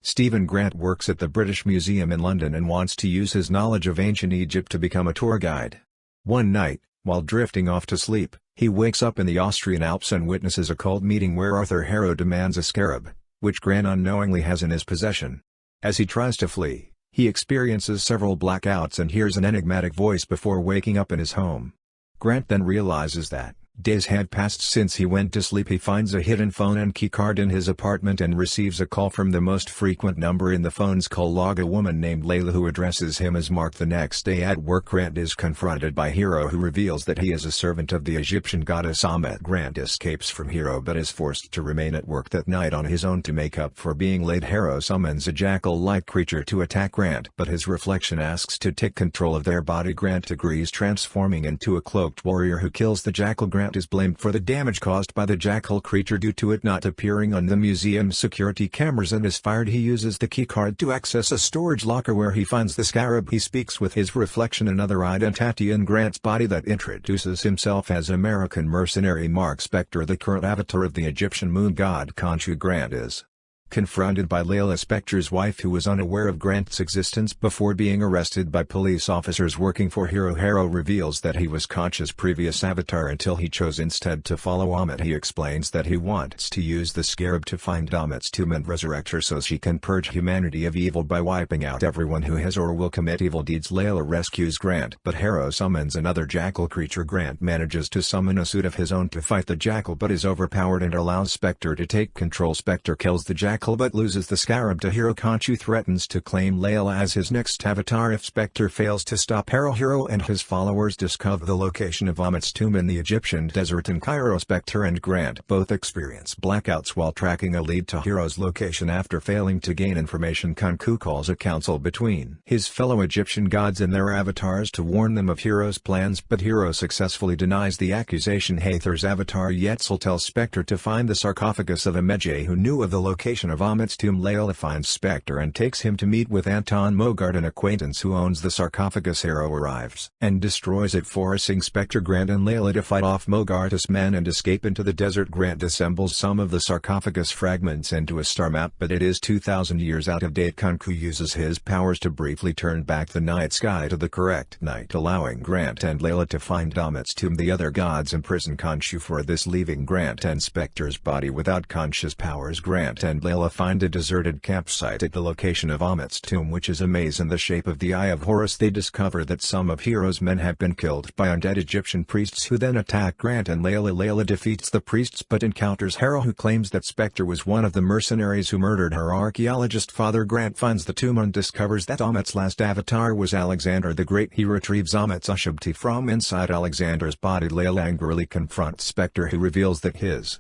Stephen Grant works at the British Museum in London and wants to use his knowledge of ancient Egypt to become a tour guide. One night, while drifting off to sleep, he wakes up in the Austrian Alps and witnesses a cult meeting where Arthur Harrow demands a scarab, which Grant unknowingly has in his possession. As he tries to flee, he experiences several blackouts and hears an enigmatic voice before waking up in his home. Grant then realizes that days had passed since he went to sleep. He finds a hidden phone and keycard in his apartment and receives a call from the most frequent number in the phone's call log, a woman named Layla who addresses him as Mark. The next day at work, Grant is confronted by Hero, who reveals that he is a servant of the Egyptian goddess Amet. Grant escapes from Hero but is forced to remain at work that night on his own to make up for being late. Hero summons a jackal-like creature to attack Grant, but his reflection asks to take control of their body. Grant agrees, transforming into a cloaked warrior who kills the jackal. Grant is blamed for the damage caused by the jackal creature due to it not appearing on the museum's security cameras and is fired. He uses the keycard to access a storage locker where he finds the scarab. He speaks with his reflection, another identity in Grant's body that introduces himself as American mercenary Mark Spector, the current avatar of the Egyptian moon god Khonshu. Grant is confronted by Layla, Spector's wife, who was unaware of Grant's existence before being arrested by police officers working for Hero. Hero reveals that he was Khonshu's previous avatar until he chose instead to follow Amet. He explains that he wants to use the scarab to find Amet's tomb and resurrect her so she can purge humanity of evil by wiping out everyone who has or will commit evil deeds. Layla rescues Grant, but Hero summons another jackal creature. Grant manages to summon a suit of his own to fight the jackal but is overpowered and allows Spector to take control. Spector kills the jackal but loses the scarab to Hero. Khonshu threatens to claim Layla as his next avatar if Spector fails to stop Hero. Hero and his followers discover the location of Amet's tomb in the Egyptian desert in Cairo. Spector and Grant both experience blackouts while tracking a lead to Hero's location. After failing to gain information, Khonshu calls a council between his fellow Egyptian gods and their avatars to warn them of Hero's plans, but Hero successfully denies the accusation. Hathor's avatar Yetzel tells Spector to find the sarcophagus of Ameje, who knew of the location of Amet's tomb. Layla finds Spector and takes him to meet with Anton Mogart, an acquaintance who owns the sarcophagus. Hero arrives and destroys it, forcing Spector, Grant and Layla to fight off Mogart's men and escape into the desert. Grant assembles some of the sarcophagus fragments into a star map, but it is 2,000 years out of date. Khonshu uses his powers to briefly turn back the night sky to the correct night, allowing Grant and Layla to find Amet's tomb. The other gods imprison Khonshu for this, leaving Grant and Spector's body without Khonshu's powers. Grant and Layla find a deserted campsite at the location of Amet's tomb, which is a maze in the shape of the Eye of Horus. They discover that some of Hero's men have been killed by undead Egyptian priests who then attack Grant and Layla. Layla defeats the priests but encounters Hero, who claims that Spector was one of the mercenaries who murdered her archaeologist father. Grant finds the tomb and discovers that Amet's last avatar was Alexander the Great. He retrieves Amet's Ushabti from inside Alexander's body. Layla angrily confronts Spector, who reveals that his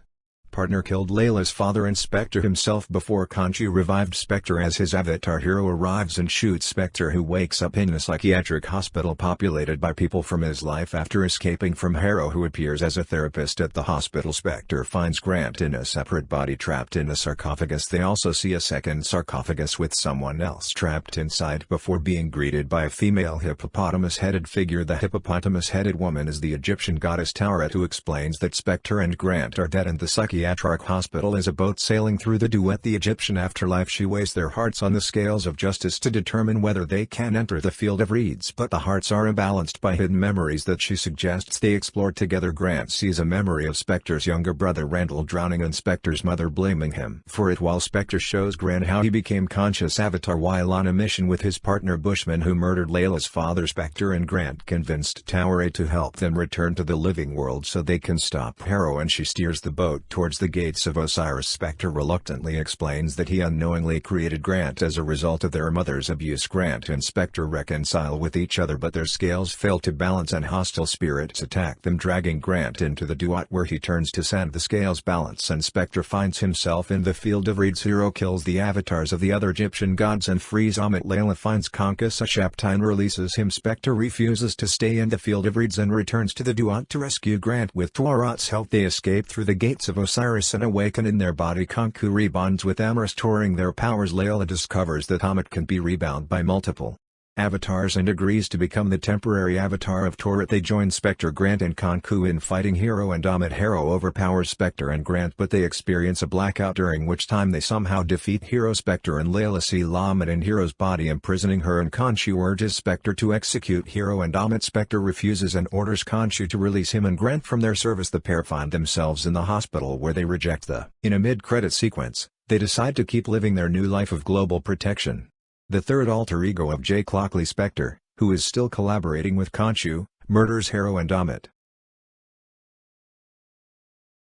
partner killed Layla's father and Spector himself before Khonshu revived Spector as his avatar. Hero arrives and shoots Spector, who wakes up in a psychiatric hospital populated by people from his life after escaping from Hero, who appears as a therapist at the hospital. Spector finds Grant in a separate body trapped in a sarcophagus. They also see a second sarcophagus with someone else trapped inside before being greeted by a female hippopotamus-headed figure. The hippopotamus-headed woman is the Egyptian goddess Tauret, who explains that Spector and Grant are dead and the psychiatric hospital is a boat sailing through the duet the Egyptian afterlife. She weighs their hearts on the scales of justice to determine whether they can enter the field of reeds, but the hearts are imbalanced by hidden memories that she suggests they explore together. Grant sees a memory of Spector's younger brother Randall drowning and Spector's mother blaming him for it, while Spector shows Grant how he became Khonshu's avatar while on a mission with his partner Bushman, who murdered Layla's father. Spector and Grant convinced Tauret to help them return to the living world so they can stop Hero, and she steers the boat towards the gates of Osiris. Spector reluctantly explains that he unknowingly created Grant as a result of their mother's abuse. Grant and Spector reconcile with each other, but their scales fail to balance and hostile spirits attack them, dragging Grant into the duat where he turns to sand. The scales balance and Spector finds himself in the field of reeds. Hero kills the avatars of the other Egyptian gods and frees Amet. Layla finds Khonshu Shabtai and releases him. Spector refuses to stay in the field of reeds and returns to the duat to rescue Grant. With Tauret's help, they escape through the gates of Osiris and awaken in their body. Khonshu rebonds with Amon, restoring their powers. Layla discovers that Amet can be rebound by multiple avatars and agrees to become the temporary avatar of Tourette. They join Spectre, Grant and Khonshu in fighting Hiro and Amit. Hiro overpowers Spectre and Grant, but they experience a blackout, during which time they somehow defeat Hiro. Spectre and Layla see Amit in Hiro's body, imprisoning her, and Khonshu urges Spectre to execute Hiro and Amit. Spectre refuses and orders Khonshu to release him and Grant from their service. The pair find themselves in the hospital, where they reject the. In a mid-credit sequence, they decide to keep living their new life of global protection. The third alter ego of Jake Lockley, Spectre, who is still collaborating with Khonshu, murders Hiro and Amit.